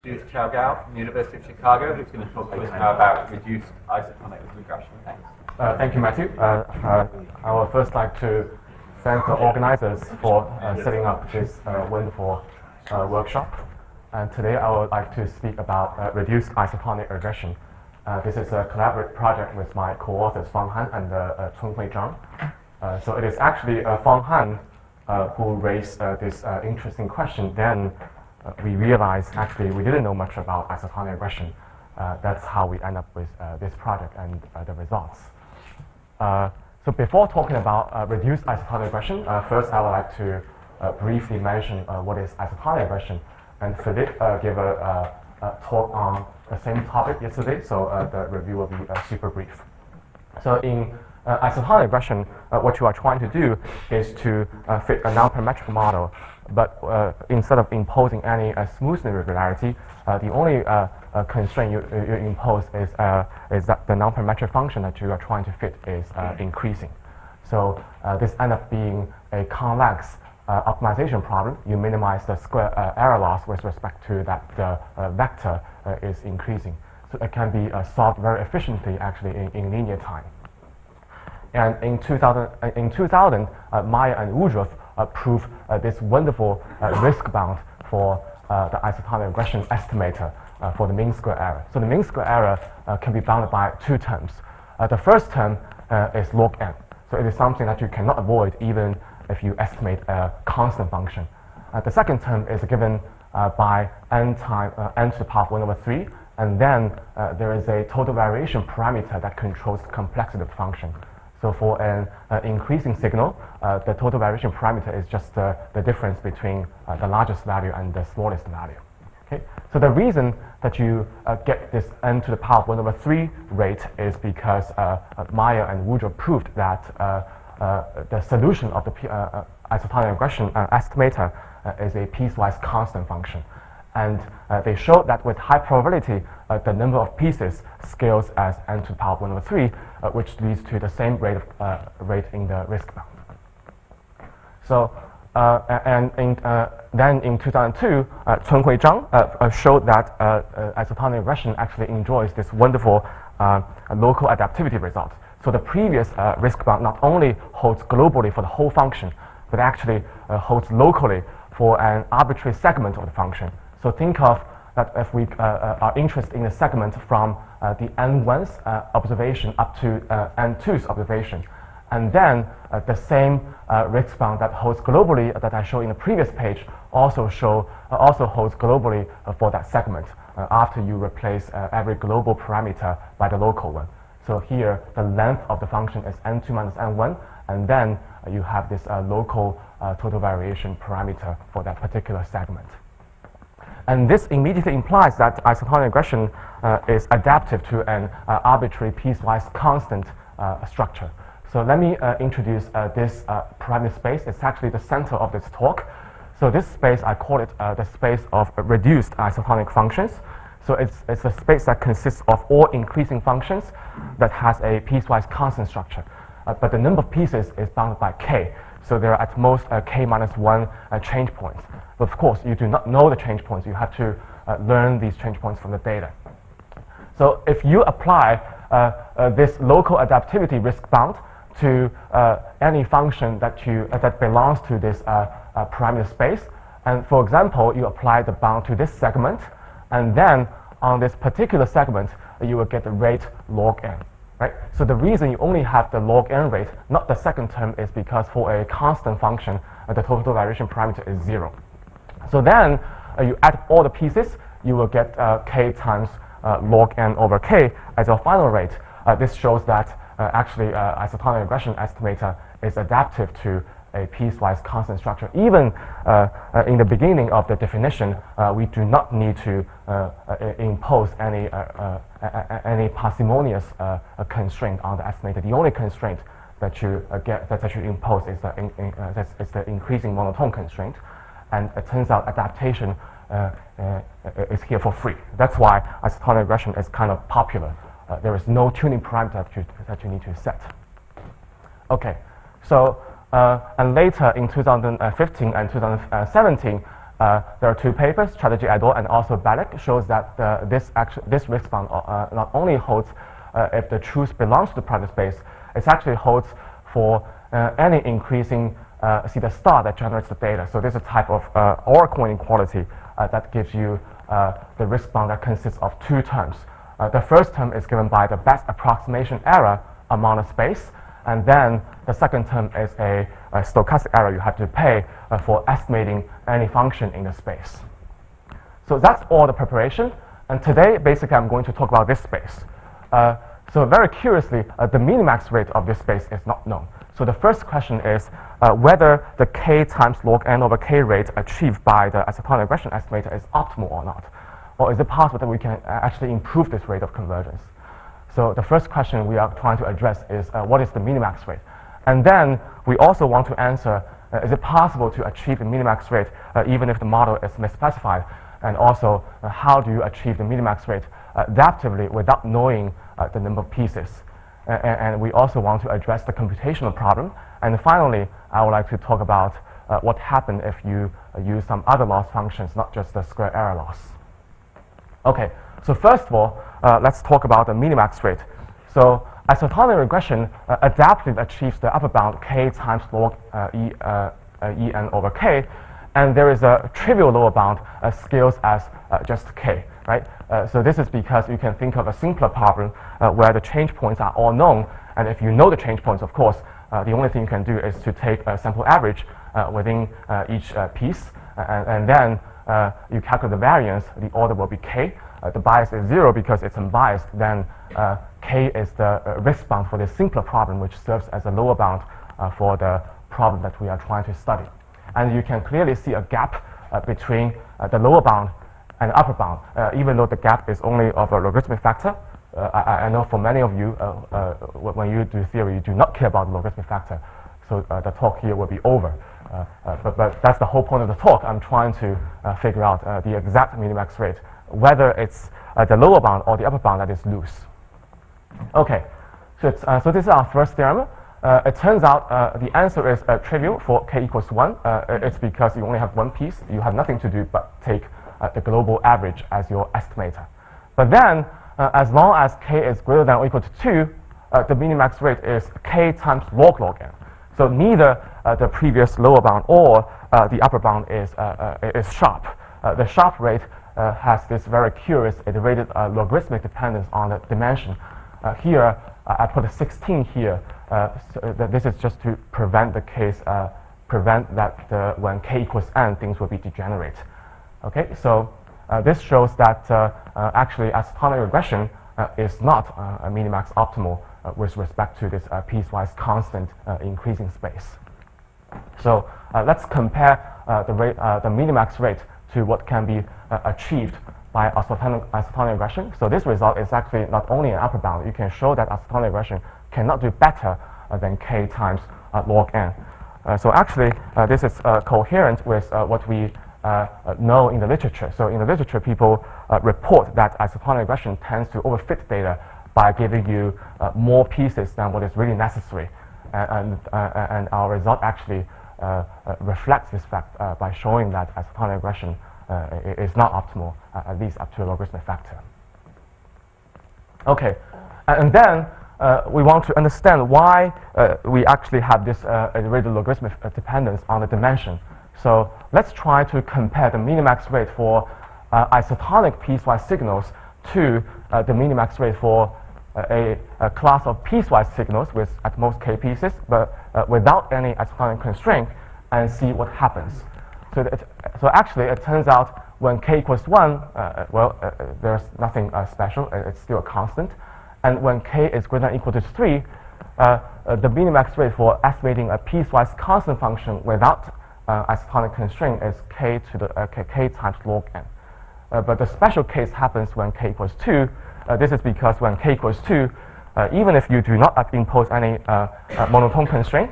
This is Chao Gao from the University of Chicago, who's going to talk to us now about reduced isotonic regression. Thanks. Thank you, Matthew. I would first like to thank the organizers for setting up this wonderful workshop. And today I would like to speak about reduced isotonic regression. This is a collaborative project with my co-authors Fang and Cun-hui Zhang. So it is actually Fang who raised this interesting question. Then we realized actually we didn't know much about isotonic regression. That's how we end up with this project and the results. So before talking about reduced isotonic regression, first I would like to briefly mention what is isotonic regression. And Philip gave a talk on the same topic yesterday, so the review will be super brief. So in isotonic regression, what you are trying to do is to fit a non-parametric model, but instead of imposing any smoothness irregularity, the only constraint you impose is that the non-parametric function that you are trying to fit is increasing. So this ends up being a convex optimization problem. You minimize the square error loss with respect to that the vector is increasing. So it can be solved very efficiently actually in linear time. And in 2000, Maya and Woodruff proved this wonderful risk bound for the isotonic regression estimator for the mean square error. So the mean square error can be bounded by two terms. The first term is log n. So it is something that you cannot avoid even if you estimate a constant function. The second term is given by n to the power of 1 over 3, and then there is a total variation parameter that controls the complexity of the function. So for an increasing signal, the total variation parameter is just the difference between the largest value and the smallest value. Okay? So the reason that you get this n to the power of 1 over 3 rate is because Maya and Woodruff proved that the solution of the isotonic regression estimator is a piecewise constant function. And they showed that with high probability, the number of pieces scales as n to the power of 1 over 3, which leads to the same rate in the risk bound. So, then in 2002, Cun-hui Zhang showed that isotonic regression actually enjoys this wonderful local adaptivity result. So the previous risk bound not only holds globally for the whole function, but actually holds locally for an arbitrary segment of the function. So think of that if we are interested in a segment from the n1's observation up to n2's observation, and then the same risk bound that holds globally that I showed in the previous page also holds globally for that segment after you replace every global parameter by the local one. So here the length of the function is n2 minus n1, and then you have this local total variation parameter for that particular segment. And this immediately implies that isotonic regression is adaptive to an arbitrary piecewise constant structure. So let me introduce this parameter space. It's actually the center of this talk. So this space, I call it the space of reduced isotonic functions. So it's a space that consists of all increasing functions that has a piecewise constant structure. But the number of pieces is bounded by k. So there are at most k minus 1 change points. But of course, you do not know the change points. You have to learn these change points from the data. So if you apply this local adaptivity risk bound to any function that belongs to this parameter space, and for example, you apply the bound to this segment, and then on this particular segment, you will get the rate log n. Right? So the reason you only have the log n rate, not the second term, is because for a constant function, the total variation parameter is 0. So then you add all the pieces, you will get k times log n over k as your final rate. This shows that actually isotonic regression estimator is adaptive to a piecewise constant structure. Even in the beginning of the definition, we do not need to impose any parsimonious constraint on the estimator. The only constraint that you impose is the increasing monotone constraint, and it turns out adaptation is here for free. That's why isotonic regression is kind of popular. There is no tuning parameter that you need to set. Okay, so and later in 2015 and 2017, there are two papers, Chatterjee et al. And also Balak, shows that this risk bound not only holds if the truth belongs to the private space, it actually holds for any increasing theta star that generates the data. So this is a type of oracle inequality that gives you the risk bound that consists of two terms. The first term is given by the best approximation error among the space, and then the second term is a stochastic error you have to pay for estimating any function in the space. So that's all the preparation, and today basically I'm going to talk about this space. So very curiously, the minimax rate of this space is not known. So the first question is whether the k times log n over k rate achieved by the isotonic regression estimator is optimal or not. Or is it possible that we can actually improve this rate of convergence? So the first question we are trying to address is what is the minimax rate? And then we also want to answer, is it possible to achieve the minimax rate even if the model is misspecified? And also, how do you achieve the minimax rate adaptively without knowing the number of pieces? And we also want to address the computational problem. And finally, I would like to talk about what happens if you use some other loss functions, not just the square error loss. Okay, so first of all, let's talk about the minimax rate. So isotonic regression adaptively achieves the upper bound k times log en over k, and there is a trivial lower bound scales as just k, right? So this is because you can think of a simpler problem where the change points are all known, and if you know the change points, of course, the only thing you can do is to take a sample average within each piece, and then you calculate the variance, the order will be k. The bias is 0 because it's unbiased, then k is the risk bound for this simpler problem, which serves as a lower bound for the problem that we are trying to study. And you can clearly see a gap between the lower bound and the upper bound, even though the gap is only of a logarithmic factor. I know for many of you, when you do theory, you do not care about the logarithmic factor, so the talk here will be over. But that's the whole point of the talk. I'm trying to figure out the exact minimax rate, whether it's the lower bound or the upper bound that is loose. Okay, so this is our first theorem. It turns out the answer is trivial for k equals 1. It's because you only have one piece. You have nothing to do but take the global average as your estimator. But then, as long as k is greater than or equal to 2, the minimax rate is k times log n. So neither the previous lower bound or the upper bound is sharp. The sharp rate has this very curious iterated logarithmic dependence on the dimension. Here, I put a 16 here. So that this is just to prevent the case, prevent that when k equals n, things will be degenerate. Okay, so this shows that actually isotonic regression is not a minimax optimal with respect to this piecewise constant increasing space. So let's compare the minimax rate to what can be achieved by isotonic regression. So this result is actually not only an upper bound. You can show that isotonic regression cannot do better than k times log n. So actually, this is coherent with what we know in the literature. So in the literature, people report that isotonic regression tends to overfit data by giving you more pieces than what is really necessary. And our result actually reflects this fact by showing that isotonic regression is not optimal, at least up to a logarithmic factor. Okay, and then we want to understand why we actually have this iterated logarithmic dependence on the dimension. So let's try to compare the minimax rate for isotonic piecewise signals to the minimax rate for a class of piecewise signals with at most k pieces, but without any isotonic constraint, and see what happens. So actually, it turns out when k equals 1, there's nothing special. It's still a constant. And when k is greater than or equal to 3, the minimax rate for estimating a piecewise constant function without isotonic constraint is k to the k times log n. But the special case happens when k equals 2. This is because when k equals 2, even if you do not impose any monotone constraint,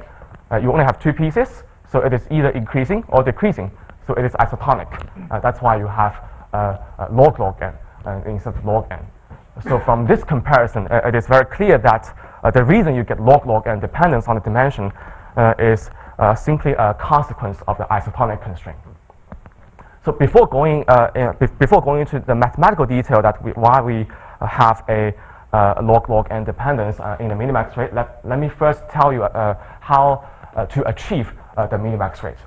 you only have two pieces, so it is either increasing or decreasing. So it is isotonic. That's why you have log n instead of log n. So from this comparison, it is very clear that the reason you get log n dependence on the dimension is simply a consequence of the isotonic constraint. So before going into the mathematical detail why we have a log n dependence in the minimax rate, let me first tell you how to achieve the minimax rate.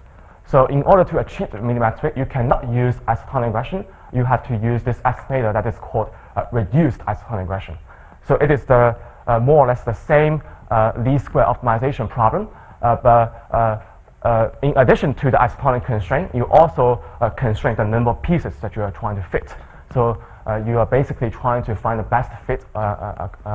So in order to achieve the minimax rate, you cannot use isotonic regression. You have to use this estimator that is called reduced isotonic regression. So it is the more or less the same least square optimization problem, but in addition to the isotonic constraint, you also constrain the number of pieces that you are trying to fit. So you are basically trying to find the best fit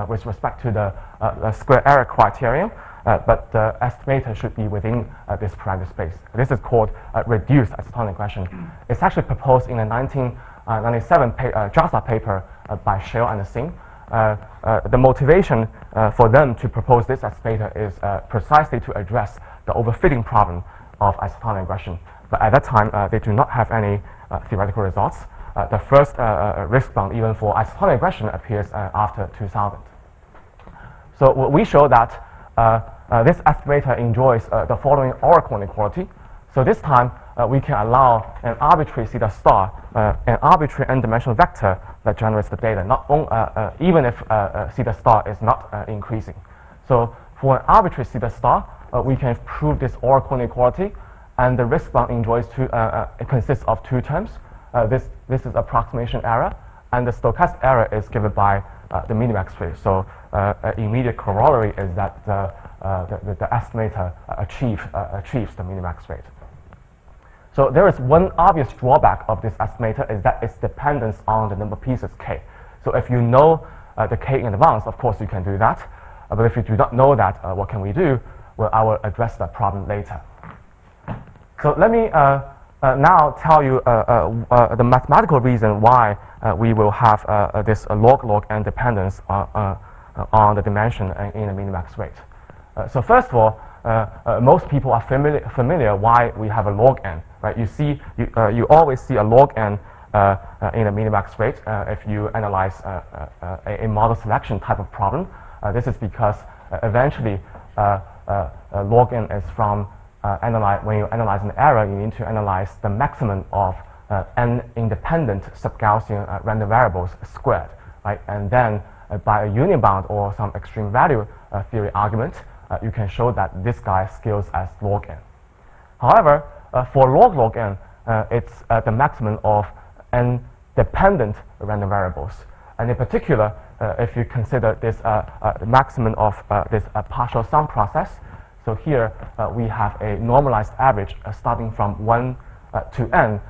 with respect to the square error criterion, but the estimator should be within this parameter space. This is called reduced isotonic regression. It's actually proposed in the 1997 JASA paper by Shell and Singh. The motivation for them to propose this estimator is precisely to address the overfitting problem of isotonic regression. But at that time, they do not have any theoretical results. The first risk bound even for isotonic regression appears after 2000. So we show that this estimator enjoys the following oracle inequality. So this time, we can allow an arbitrary theta star, an arbitrary n-dimensional vector that generates the data, even if theta star is not increasing. So for an arbitrary theta star, we can prove this oracle inequality, and the risk bound enjoys it consists of two terms. This is approximation error, and the stochastic error is given by the minimax rate. So immediate corollary is that the estimator achieves the minimax rate. So there is one obvious drawback of this estimator is that its dependence on the number of pieces k. So if you know the k in advance, of course you can do that. But if you do not know that, what can we do? Well, I will address that problem later. So let me now tell you the mathematical reason why we will have this log n dependence on the dimension in the minimax rate. So first of all, most people are familiar why we have a log n, right? You always see a log n in a minimax rate if you analyze a model selection type of problem. This is because eventually log n is from when you analyze an error, you need to analyze the maximum of n independent sub-Gaussian random variables squared, right? And then by a union bound or some extreme value theory argument, you can show that this guy scales as log n. However, for log n, it's the maximum of n dependent random variables. And in particular, if you consider this the maximum of this partial sum process, so here we have a normalized average starting from 1 to m,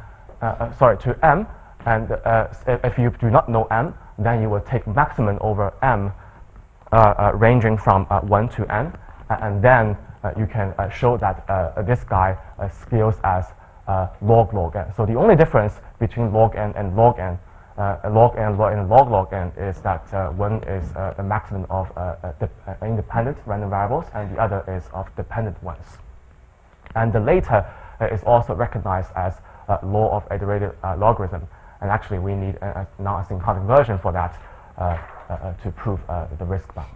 and if you do not know m, then you will take maximum over m ranging from 1 to n, and then you can show that this guy scales as log n. So the only difference between log n and log n, log n is that one is the maximum of independent random variables, and the other is of dependent ones. And the later is also recognized as law of iterated logarithm, and actually we need a non-asymptotic version for that to prove the risk bound.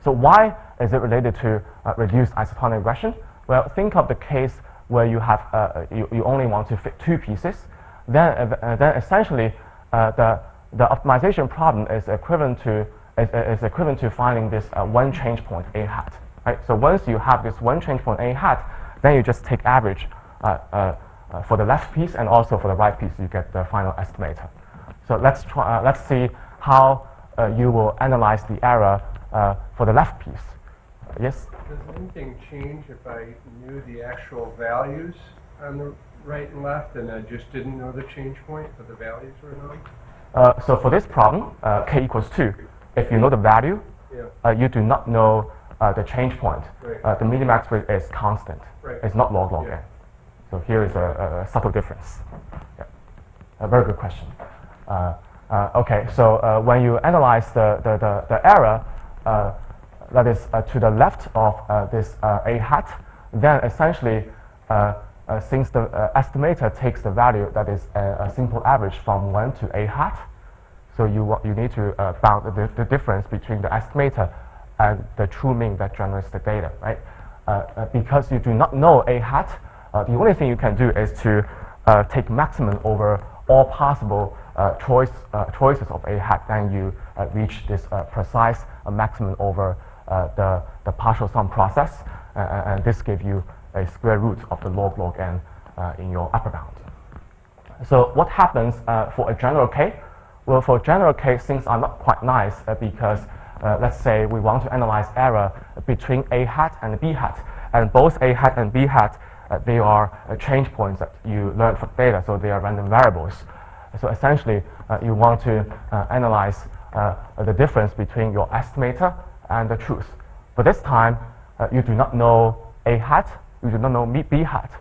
So why is it related to reduced isotonic regression? Well, think of the case where you have you only want to fit two pieces. Then essentially the optimization problem is equivalent to finding this one change point a hat. Right. So once you have this one change point a hat, then you just take average for the left piece and also for the right piece. You get the final estimator. So let's see how you will analyze the error for the left piece. Yes? Does anything change if I knew the actual values on the right and left and I just didn't know the change point, but the values were known? So for this problem, k equals 2. If you know the value, you do not know the change point. Right. The minimax rate is constant. Right. It's not log n. So here is a subtle difference. Yeah. A very good question. Okay, so when you analyze the error that is to the left of this a hat, then essentially since the estimator takes the value that is a simple average from 1 to a hat, so you need to bound the difference between the estimator and the true mean that generates the data, right? Because you do not know a hat, the only thing you can do is to take maximum over all possible choices of a hat, then you reach this precise maximum over the partial sum process, and this gives you a square root of the log n in your upper bound. So what happens for a general K? Well, for general K, things are not quite nice because let's say we want to analyze error between a hat and b hat, and both a hat and b hat they are change points that you learned from data, so they are random variables. So essentially, you want to analyze the difference between your estimator and the truth. But this time, you do not know a hat, you do not know b hat.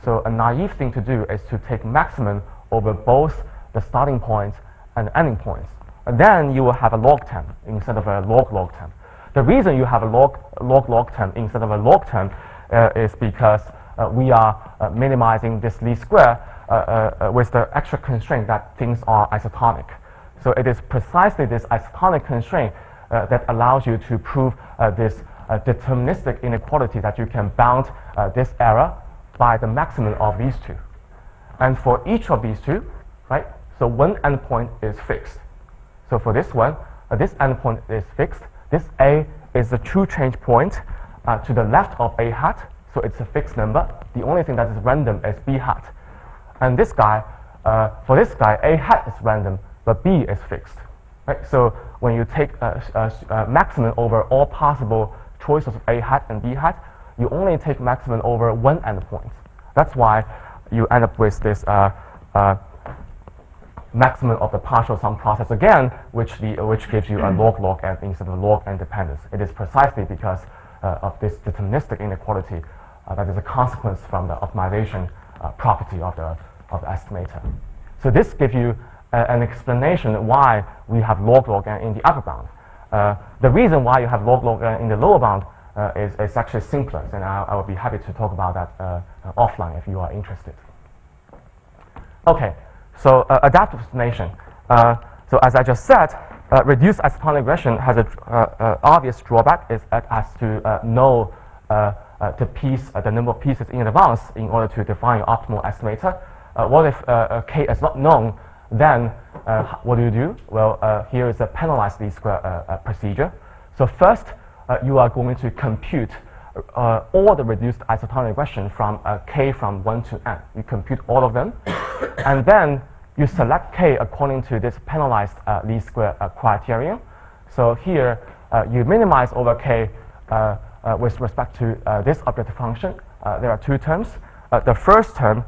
So a naive thing to do is to take maximum over both the starting points and the ending points. And then you will have a log term instead of a log term. The reason you have a log term instead of a log term is because we are minimizing this least square with the extra constraint that things are isotonic. So it is precisely this isotonic constraint that allows you to prove this deterministic inequality that you can bound this error by the maximum of these two. And for each of these two, right, so one endpoint is fixed. So for this one, this endpoint is fixed. This A is the true change point to the left of A hat, so it's a fixed number. The only thing that is random is B hat. And this guy, for this guy, A hat is random, but B is fixed. Right? So when you take maximum over all possible choices of A hat and B hat, you only take maximum over one endpoint. That's why you end up with this maximum of the partial sum process again, which gives you a log n instead of log n dependence. It is precisely because of this deterministic inequality that is a consequence from the optimization property of the estimator. So this gives you an explanation why we have log n in the upper bound. The reason why you have log n in the lower bound is actually simpler, and I will be happy to talk about that offline if you are interested. Okay, so adaptive explanation. So as I just said, reduced isotonic regression has an obvious drawback, is it has to know the number of pieces in advance in order to define your optimal estimator. What if K is not known? Then what do? Well, here is a penalized least square procedure. So first, you are going to compute all the reduced isotonic regression from K from 1 to n. You compute all of them, and then you select K according to this penalized least square criterion. So here, you minimize over K with respect to this objective function. There are two terms. The first term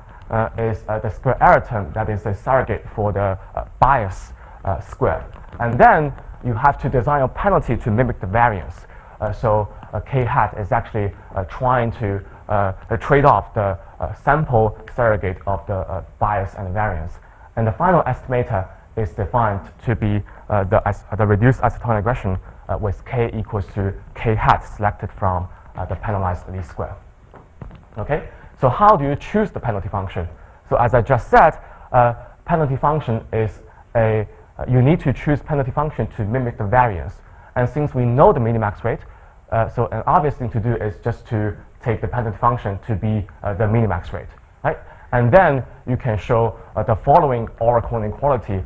is the square error term that is a surrogate for the bias square. And then you have to design a penalty to mimic the variance. So K hat is actually trying to trade off the sample surrogate of the bias and variance. And the final estimator is defined to be the reduced isotonic regression with K equals to K hat selected from the penalized least square. Okay, so how do you choose the penalty function? So as I just said, penalty function is you need to choose penalty function to mimic the variance. And since we know the minimax rate, so an obvious thing to do is just to take the penalty function to be the minimax rate, right? And then you can show the following oracle inequality.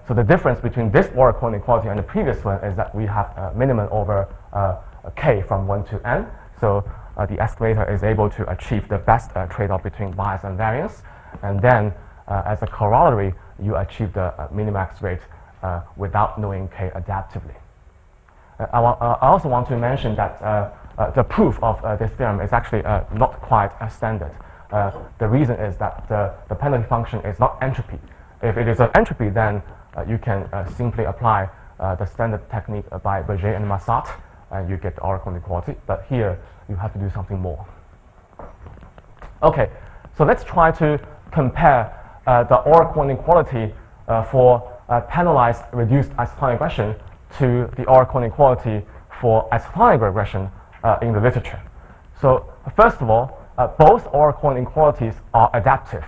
So the difference between this oracle inequality and the previous one is that we have minimum over K from 1 to n. So the estimator is able to achieve the best trade-off between bias and variance. And then as a corollary, you achieve the minimax rate without knowing K adaptively. I also want to mention that the proof of this theorem is actually not quite standard. The reason is that the penalty function is not entropy. If it is an entropy, then you can simply apply the standard technique by Berger and Massat, and you get the oracle inequality. But here, you have to do something more. Okay, so let's try to compare the oracle inequality for penalized reduced isotonic regression to the oracle inequality for isotonic regression in the literature. So first of all, both oracle inequalities are adaptive.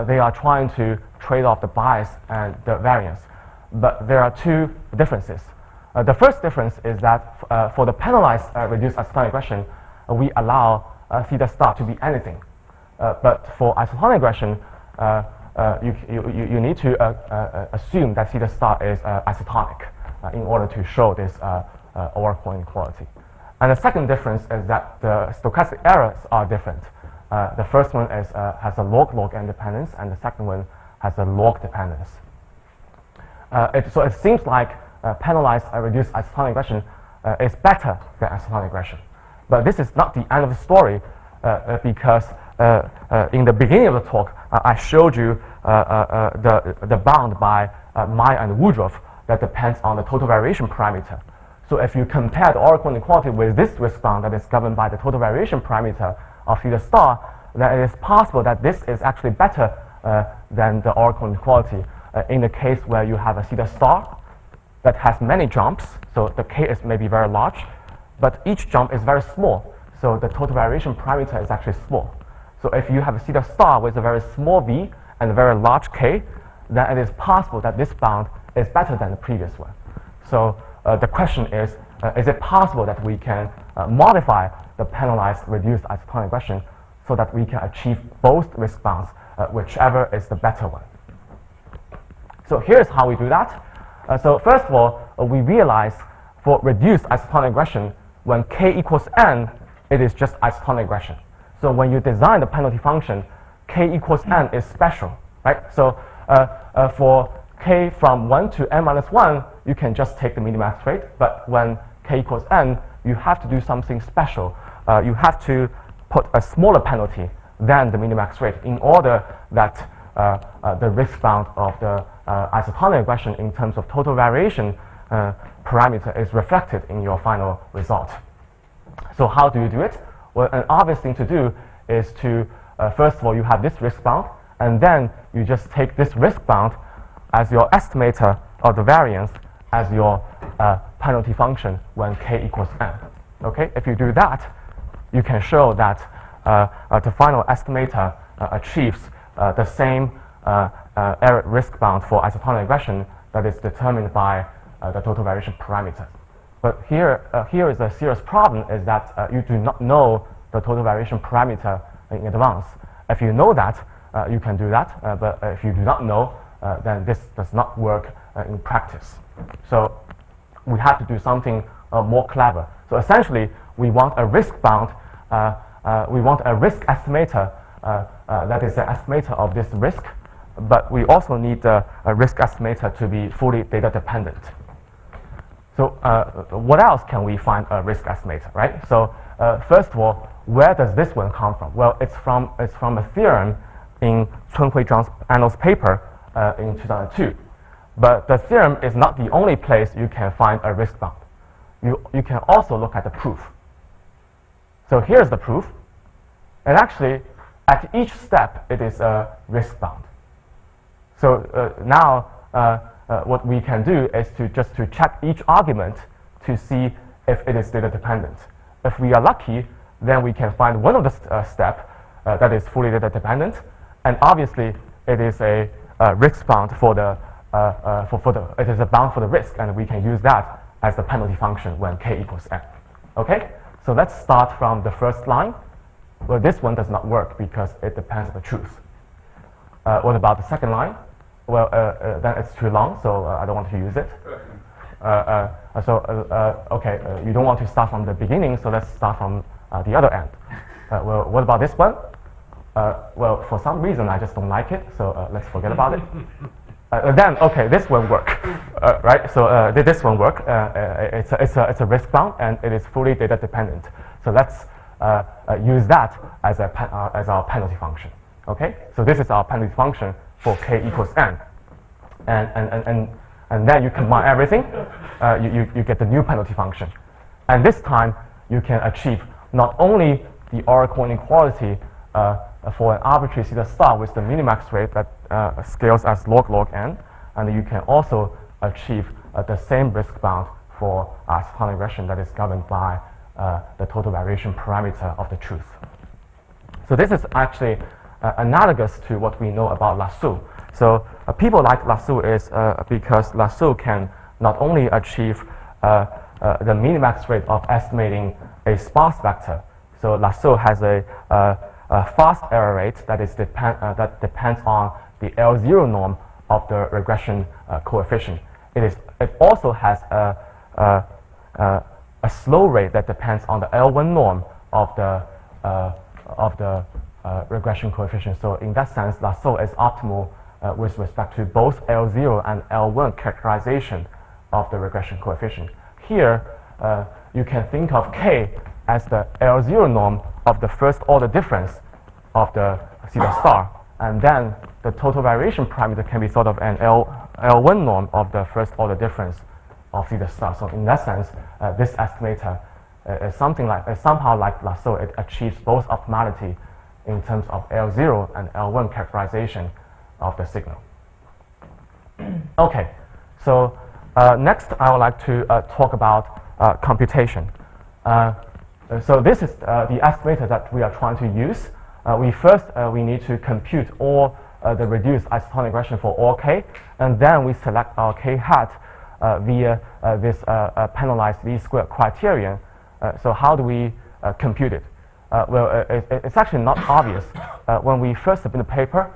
They are trying to trade off the bias and the variance. But there are two differences. The first difference is that for the penalized reduced isotonic regression, we allow theta star to be anything. But for isotonic regression, you need to assume that theta star is isotonic in order to show this Oracle inequality. And the second difference is that the stochastic errors are different. The first one is, has a log-n dependence, and the second one has a log dependence. So it seems like penalized reduced isotonic regression is better than isotonic regression. But this is not the end of the story because in the beginning of the talk, I showed you the bound by Meyer and Woodruff that depends on the total variation parameter. So if you compare the Oracle inequality with this risk bound that is governed by the total variation parameter of theta star, then it is possible that this is actually better than the Oracle inequality in the case where you have a theta star that has many jumps. So the k is maybe very large, but each jump is very small. So the total variation parameter is actually small. So if you have a theta star with a very small v and a very large k, then it is possible that this bound is better than the previous one. So the question is it possible that we can modify the penalized reduced isotonic regression so that we can achieve both risk bounds, whichever is the better one? So here's how we do that. So first of all, we realize for reduced isotonic regression, when k equals n, it is just isotonic regression. So when you design the penalty function, k equals n is special, right? So for k from 1 to n minus 1, you can just take the minimax rate. But when k equals n, you have to do something special. You have to put a smaller penalty than the minimax rate in order that the risk bound of the isotonic regression in terms of total variation parameter is reflected in your final result. So how do you do it? Well, an obvious thing to do is to, first of all, you have this risk bound, and then you just take this risk bound as your estimator of the variance as your penalty function when k equals n. Okay, if you do that, you can show that the final estimator achieves the same error risk bound for isotonic regression that is determined by the total variation parameter. But here is a serious problem, is that you do not know the total variation parameter in advance. If you know that, you can do that, but if you do not know, then this does not work in practice. So we have to do something more clever. So essentially, we want a risk bound, we want a risk estimator that is the estimator of this risk, but we also need a risk estimator to be fully data dependent. So what else can we find a risk estimator, right? So first of all, where does this one come from? Well, it's from a theorem in Cun-hui Zhang's annals paper in 2002. But the theorem is not the only place you can find a risk bound. You can also look at the proof. So here's the proof. And actually, at each step, it is a risk bound. So now, what we can do is just to check each argument to see if it is data dependent. If we are lucky, then we can find one of the step that is fully data dependent, and obviously it is a risk bound for the it is a bound for the risk, and we can use that as the penalty function when k equals n. Okay, so let's start from the first line. Well, this one does not work because it depends on the truth. What about the second line? Well, then it's too long, so I don't want to use it. Okay, you don't want to start from the beginning, so let's start from the other end. Well, what about this one? Well, for some reason, I just don't like it, so let's forget about it. Then, okay, this one work, right? So this one work. It's a risk bound, and it is fully data dependent. So let's use that as as our penalty function. Okay, so this is our penalty function for k equals n, and then you combine everything, you get the new penalty function, and this time you can achieve not only the Oracle inequality for an arbitrary theta star with the minimax rate that scales as log n, and you can also achieve the same risk bound for isotonic regression that is governed by the total variation parameter of the truth. So this is actually analogous to what we know about lasso. So people like lasso is because lasso can not only achieve the minimax rate of estimating a sparse vector. So lasso has a fast error rate that depends on the L0 norm of the regression coefficient. It also has a slow rate that depends on the L1 norm of the regression coefficient. So in that sense, Lasso is optimal with respect to both L0 and L1 characterization of the regression coefficient. Here, you can think of K as the L0 norm of the first order difference of the theta star, and then the total variation parameter can be sort of an L1 norm of the first order difference of theta star. So in that sense, this estimator is somehow like Lasso. It achieves both optimality in terms of L0 and L1 characterization of the signal. Okay, so next I would like to talk about computation. So this is the estimator that we are trying to use. We need to compute all the reduced isotonic regression for all k, and then we select our k hat via this penalized least square criterion. So how do we compute it? It's actually not obvious. When we first submit the paper,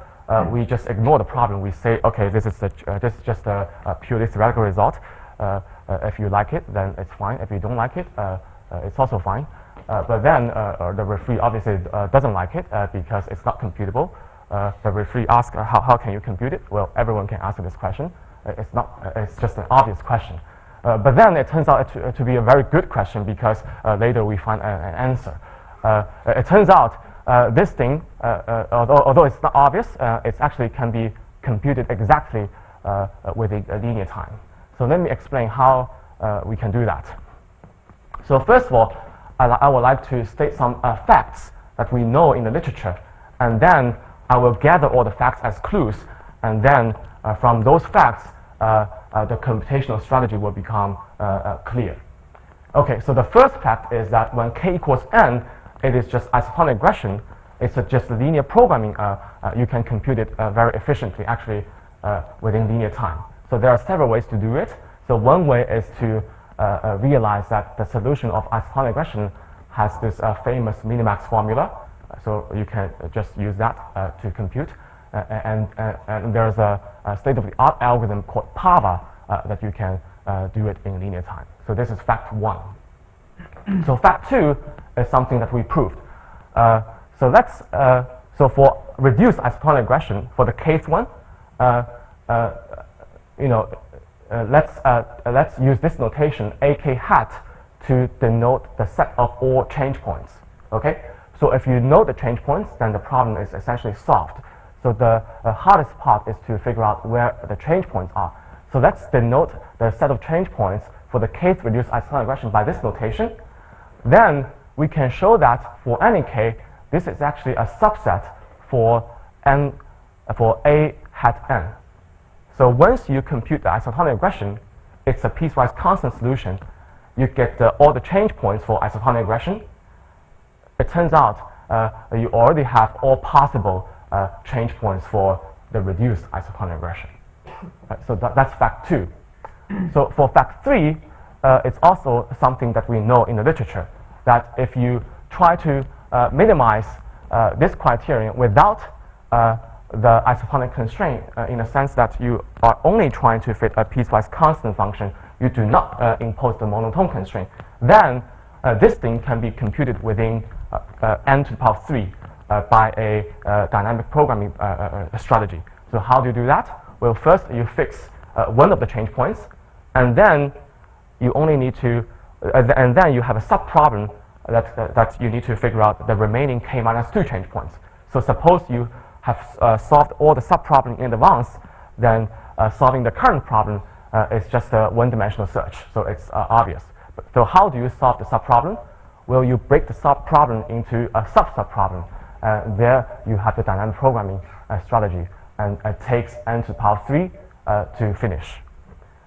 we just ignore the problem. We say, okay, this is just a purely theoretical result. If you like it, then it's fine. If you don't like it, it's also fine. But then the referee obviously doesn't like it because it's not computable. The referee asks, how can you compute it? Well, everyone can answer this question. It's just an obvious question. But then it turns out to be a very good question because later we find an answer. It turns out this thing, although it's not obvious, it actually can be computed exactly within a linear time. So let me explain how we can do that. So first of all, I would like to state some facts that we know in the literature, and then I will gather all the facts as clues, and then from those facts, the computational strategy will become clear. Okay, so the first fact is that when k equals n, it is just isotonic regression. It's just linear programming. You can compute it very efficiently, actually, within linear time. So there are several ways to do it. So one way is to realize that the solution of isotonic regression has this famous minimax formula. So you can just use that to compute. And there's a state-of-the-art algorithm called PAVA that you can do it in linear time. So this is fact one. So fact two is something that we proved. So for reduced isotonic regression, for the case one, let's use this notation AK hat to denote the set of all change points. Okay, so if you know the change points, then the problem is essentially solved. So the hardest part is to figure out where the change points are. So let's denote the set of change points for the case reduced isotonic regression by this notation. Then we can show that for any k, this is actually a subset for a hat n. So once you compute the isotonic regression, it's a piecewise constant solution. You get all the change points for isotonic regression. It turns out you already have all possible change points for the reduced isotonic regression. So that's fact two. So for fact three, it's also something that we know in the literature, that if you try to minimize this criterion without the isotonic constraint, in the sense that you are only trying to fit a piecewise constant function, you do not impose the monotone constraint, then this thing can be computed within n to the power 3 by a dynamic programming strategy. So how do you do that? Well, first you fix one of the change points, and then you only need to, and then you have a subproblem that you need to figure out the remaining k minus 2 change points. So suppose you have solved all the subproblem in advance, then solving the current problem is just a one-dimensional search, so it's obvious. So how do you solve the subproblem? Well, you break the subproblem into a sub-subproblem. There you have the dynamic programming strategy, and it takes n to the power 3 to finish.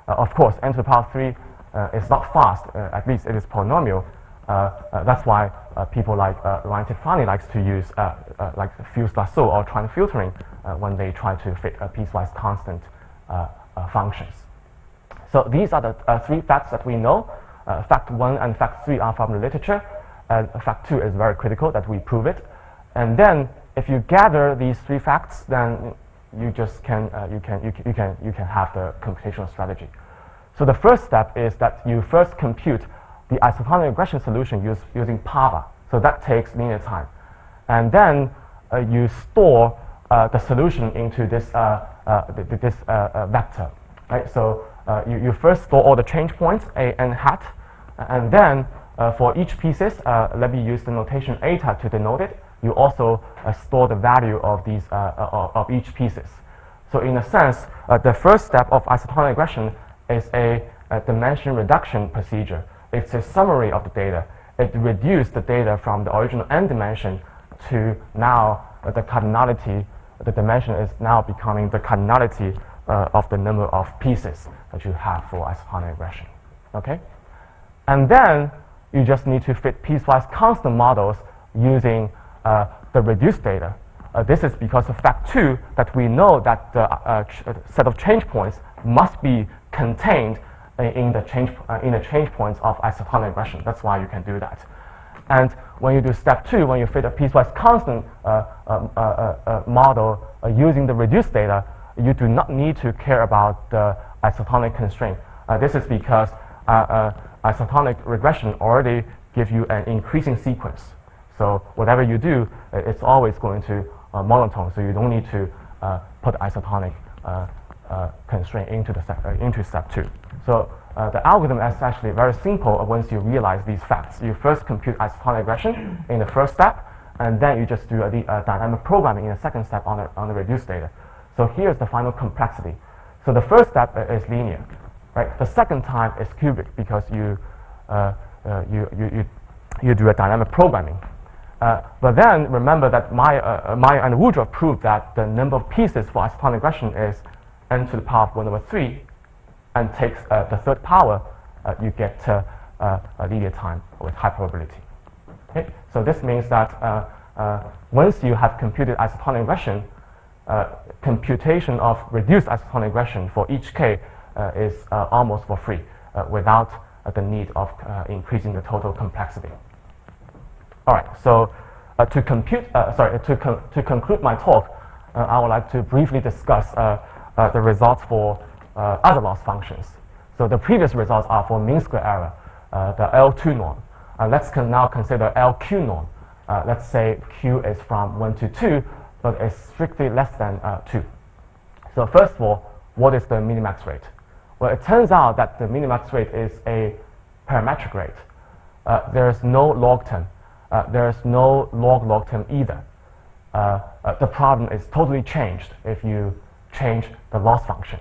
Of course, n to the power 3 is not fast, at least it is polynomial. That's why people like Ryan Tiffany likes to use like fused lasso or trine filtering when they try to fit a piecewise constant functions. So these are the three facts that we know. Fact 1 and fact 3 are from the literature, and fact 2 is very critical that we prove it. And then if you gather these three facts, then you just can you can have the computational strategy. So the first step is that you first compute the isotonic regression solution using PAVA. So that takes linear time, and then you store the solution into this vector, right? So you first store all the change points a n hat, and then for each pieces, let me use the notation eta to denote it. You also store the value of these of each pieces. So in a sense, the first step of isotonic regression is a dimension reduction procedure. It's a summary of the data. It reduced the data from the original n dimension to now the cardinality. The dimension is now becoming the cardinality of the number of pieces that you have for isotonic regression. Okay, and then you just need to fit piecewise constant models using the reduced data. This is because of fact 2 that we know that the set of change points must be contained in the change points of isotonic regression. That's why you can do that. And when you do step 2, when you fit a piecewise constant model using the reduced data, you do not need to care about the isotonic constraint. This is because isotonic regression already gives you an increasing sequence. So whatever you do, it's always going to monotone. So you don't need to put isotonic constraint into step 2. So the algorithm is actually very simple once you realize these facts. You first compute isotonic regression in the first step, and then you just do a dynamic programming in the second step on the reduced data. So here's the final complexity. So the first step is linear, right? The second time is cubic because you do a dynamic programming. But then remember that Meyer and Woodruff proved that the number of pieces for isotonic regression is n to the power of 1 over 3, and takes the third power, you get a linear time with high probability. Okay? So this means that once you have computed isotonic regression, computation of reduced isotonic regression for each k is almost for free, without the need of increasing the total complexity. All right, so to conclude my talk, I would like to briefly discuss the results for other loss functions. So the previous results are for mean square error, the L2 norm. Let's now consider LQ norm. Let's say Q is from 1 to 2, but it's strictly less than 2. So first of all, what is the minimax rate? Well, it turns out that the minimax rate is a parametric rate. There is no log term. There is no log term either. The problem is totally changed if you change the loss function.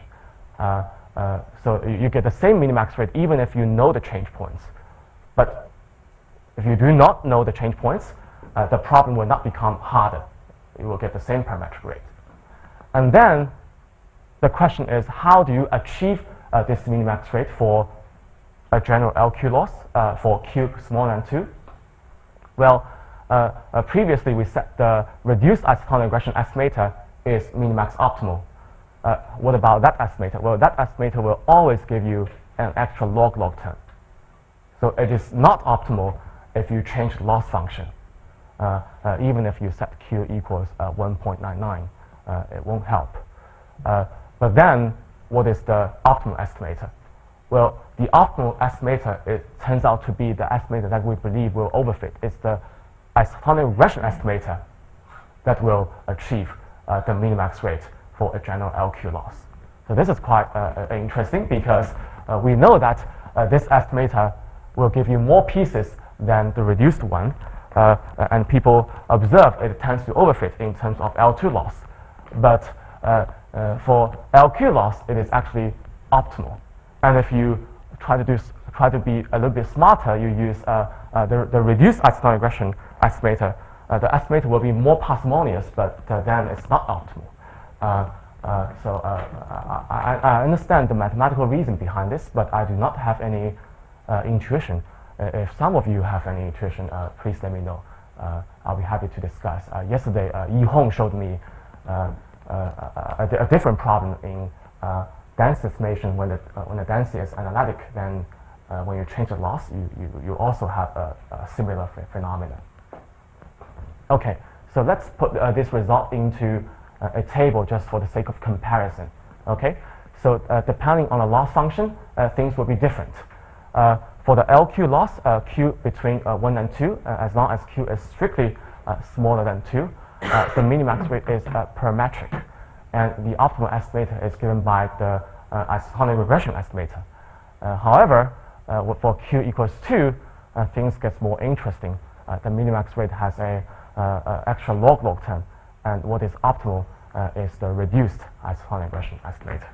So you get the same minimax rate even if you know the change points. But if you do not know the change points, the problem will not become harder. You will get the same parametric rate. And then the question is, how do you achieve this minimax rate for a general LQ loss for Q smaller than 2? Well, previously we said the reduced isotonic regression estimator is minimax optimal. What about that estimator? Well, that estimator will always give you an extra log term. So it is not optimal if you change the loss function. Even if you set Q equals 1.99, it won't help. But then, what is the optimal estimator? Well, the optimal estimator, it turns out to be the estimator that we believe will overfit. It's the isotonic regression estimator that will achieve the minimax rate for a general LQ loss. So this is quite interesting because we know that this estimator will give you more pieces than the reduced one, and people observe it tends to overfit in terms of L2 loss. But for LQ loss, it is actually optimal. And if you try to be a little bit smarter, you use the reduced isotonic regression estimator. The estimator will be more parsimonious, but then it's not optimal. I understand the mathematical reason behind this, but I do not have any intuition. If some of you have any intuition, please let me know. I'll be happy to discuss. Yesterday, Yi Hong showed me a different problem in density estimation. When the density is analytic, then when you change the loss, you also have a similar phenomenon. Okay, So let's put this result into a table just for the sake of comparison. Okay, so depending on the loss function, things will be different. For the LQ loss, Q between 1 and 2, as long as Q is strictly smaller than 2, the minimax rate is parametric, and the optimal estimator is given by the isotonic regression estimator. However, for Q equals 2, things get more interesting. The minimax rate has a extra log term, and what is optimal is the reduced isotonic regression estimator.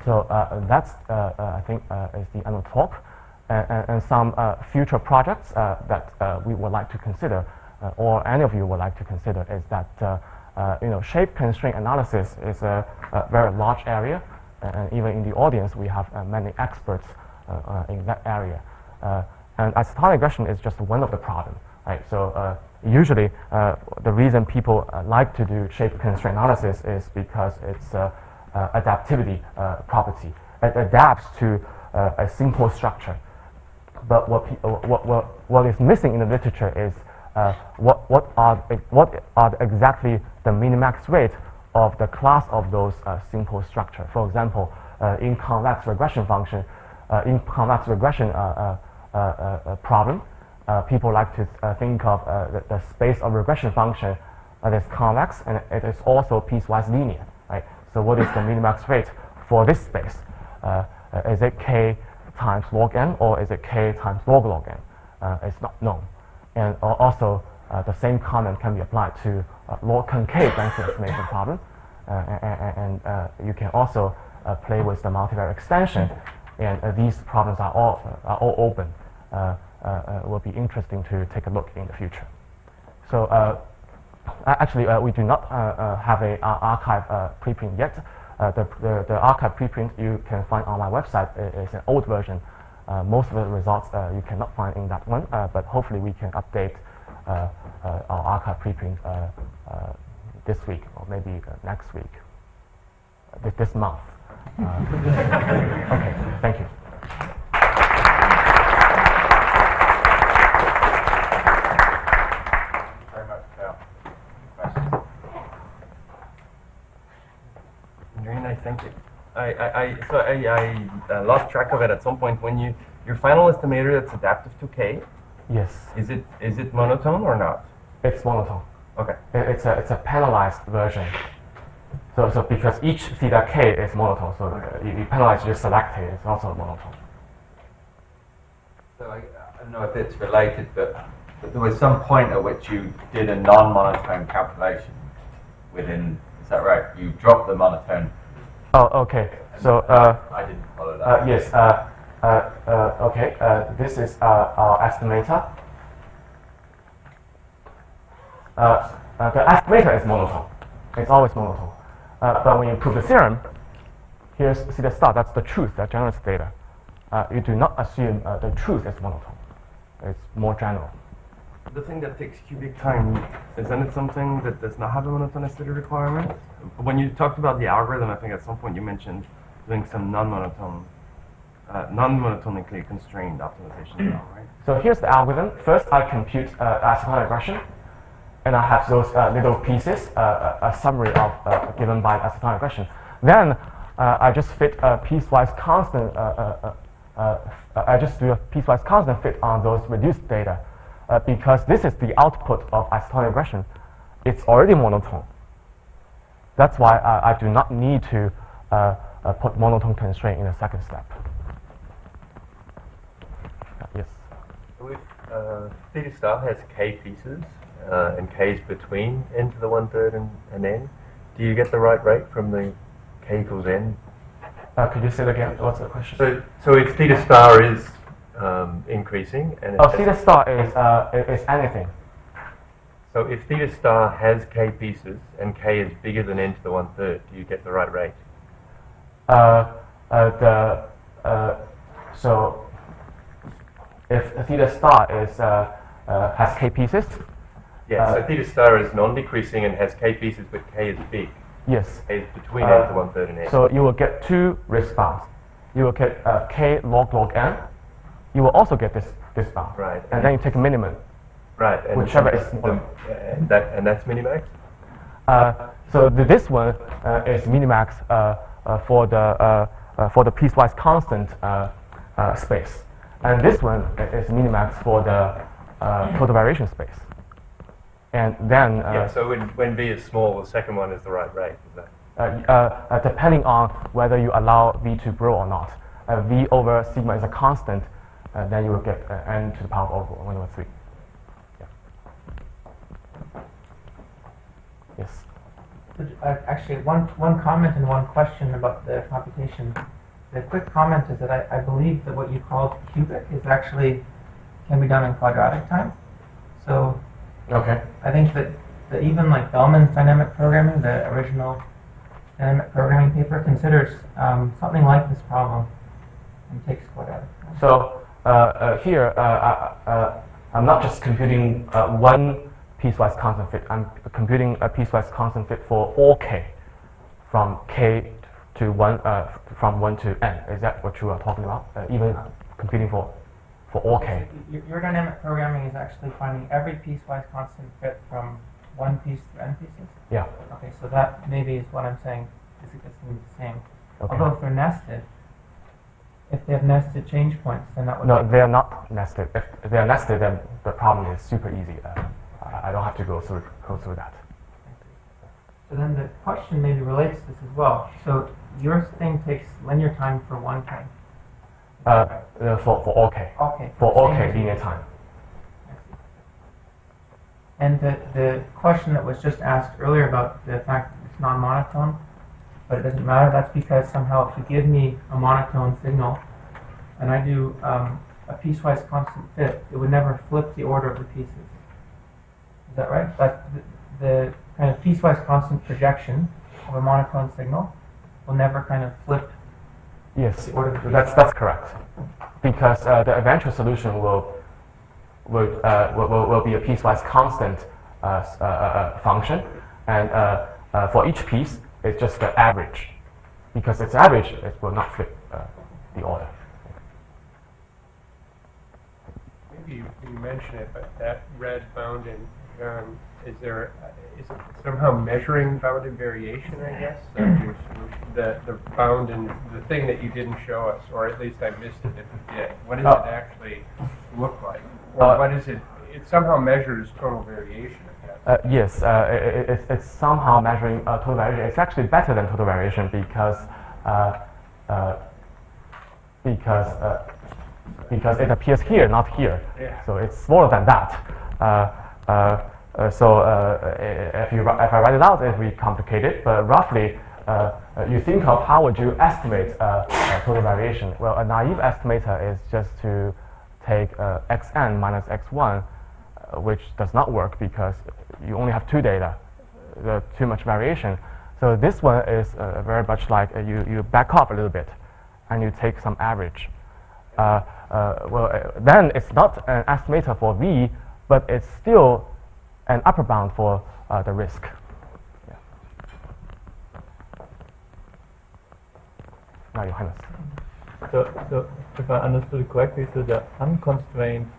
So that's, I think, is the end of talk. And some future projects that we would like to consider, or any of you would like to consider, is that shape constraint analysis is a very large area, and even in the audience we have many experts in that area. And isotonic regression is just one of the problems, right? So usually the reason people like to do shape constraint analysis is because it's adaptivity property. It adapts to a simple structure. But what is missing in the literature is what are exactly the minimax rate of the class of those simple structure. For example, in convex regression function, in convex regression problem, people like to think of the space of regression function that is convex, and it is also piecewise linear, right? So what is the minimax rate for this space? Is it k times log n, or is it k times log n? It's not known. And also, the same comment can be applied to log concave density estimation problem. And you can also play with the multivariate extension. And these problems are all open. Will be interesting to take a look in the future. So actually, we do not have an archive preprint yet. The archive preprint you can find on my website is an old version. Most of the results you cannot find in that one, but hopefully we can update our archive preprint this week, or maybe next week, this month. Okay, thank you. Very much, Chao. Very nice, thank you. I lost track of it at some point. When your final estimator that's adaptive to k, Yes, is it monotone or not? it's monotone. Okay. It's a penalized version. So because each theta k is monotone, so you penalize just select k, it's also monotone. So I don't know if it's related, but there was some point at which you did a non-monotone calculation within, is that right? You dropped the monotone. Oh, okay. So I didn't follow that. yes. Okay. This is our estimator. The estimator is monotone. It's always monotone. But when you prove the theorem, here's theta star. That's the truth that generates data. You do not assume the truth is monotone. It's more general. The thing that takes cubic time, isn't it something that does not have a monotonicity requirement? When you talked about the algorithm, I think at some point you mentioned doing some non-monotonically constrained optimization, right? So here's the algorithm. First, I compute isotonic regression, and I have those little pieces, a summary of given by isotonic regression. Then I just fit a piecewise constant. I just do a piecewise constant fit on those reduced data, because this is the output of isotonic regression. It's already monotone. That's why I do not need to put monotone constraint in the second step. Yes. With theta star has k pieces, and k is between n to the 1/3 and n. Do you get the right rate from the k equals n? Could you say it again? What's the question? So if theta star is increasing, and Theta star is anything. so if theta star has k pieces and k is bigger than n to the 1/3, do you get the right rate? So if theta star is has k pieces, Yes. So theta star is non-decreasing and has k pieces, but k is big. yes. K is between n to the 1/3 and n. So you will get two risk bounds. You will get k log n. You will also get this bound. Right. And then you take minimum. Right. And whichever is smaller. and that's minimax. So this one is minimax for the piecewise constant space, and this one is minimax for the total variation space. And then Yeah. So when v is small, the second one is the right rate. Is that? depending on whether you allow v to grow or not, v over sigma is a constant, then you will get n to the power of 1 over 3. Yeah. Yes. Actually, one comment and one question about the computation. The quick comment is that I believe that what you called cubic is actually can be done in quadratic time. So Okay. I think that even like Bellman's dynamic programming, the original dynamic programming paper, considers something like this problem and takes quadratic time. So here, I'm not just computing one piecewise constant fit. I'm computing a piecewise constant fit for all k, from k to 1, from 1 to n. Is that what you are talking about? Even computing for all k. Your dynamic programming is actually finding every piecewise constant fit from one piece to n pieces? Yeah. Okay, so that maybe is what I'm saying is going to be the same. Okay. Although if they're nested, if they have nested change points, then that would No, be they are not nested. If they are nested, then the problem is super easy. I don't have to go through that. So then the question maybe relates to this as well. So your thing takes linear time for one thing. For all k. Okay. For all same k as- linear time. I see. And the question that was just asked earlier about the fact that it's non-monotone, but it doesn't matter, that's because somehow if you give me a monotone signal and I do a piecewise constant fit, it would never flip the order of the pieces. Is that right? That the kind of piecewise constant projection of a monotone signal will never kind of flip. Yes, The order of the that's correct. Because the eventual solution will be a piecewise constant function, and for each piece, it's just the average. Because it's average, it will not flip the order. Maybe you mentioned it, but that red bounding, is it somehow measuring bounded variation, I guess? Of your solution? The bound and the thing that you didn't show us, or at least I missed it if you did. What does it actually look like? Or what is it? It somehow measures total variation, I guess. Yes, it's somehow measuring total variation. It's actually better than total variation because it appears here, not here. Yeah. So it's smaller than that. If I write it out, it will be complicated. But roughly, you think of how would you estimate total variation? Well, a naive estimator is just to take xn minus x1, which does not work because you only have two data. There's too much variation. So this one is very much like you back off a little bit, and you take some average. Then it's not an estimator for v, but it's still an upper bound for the risk. Yeah. Now, Johannes. So if I understood it correctly, so the unconstrained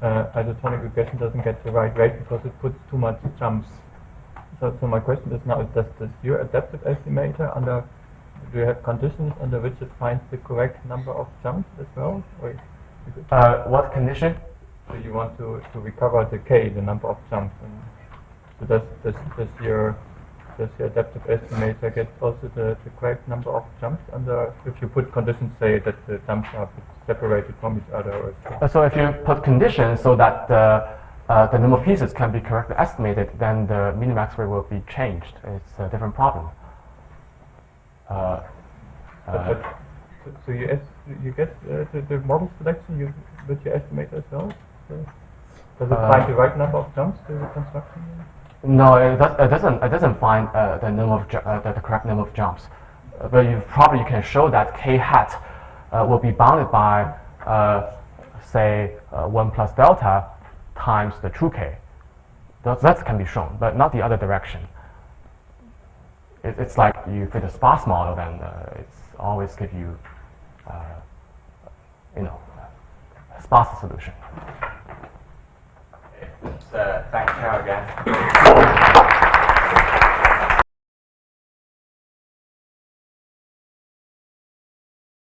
isotonic regression doesn't get the right rate because it puts too much jumps. So my question is now, does your adaptive estimator do you have conditions under which it finds the correct number of jumps as well? Or What condition? so you want to recover the k, the number of jumps. And so does your adaptive estimator get also the correct number of jumps under if you put conditions, say that the jumps are separated from each other? Or So if you put conditions so that the number of pieces can be correctly estimated, then the minimax rate will be changed. It's a different problem. So you get the model selection with your estimator as well? So does it find the right number of jumps to the construction? No, it doesn't find the number of the correct number of jumps. But you can show that k hat will be bounded by say 1 plus delta times the true k. That can be shown, but not the other direction. It's like you fit a sparse model, then it's always give you a sparse solution. thank Chao again.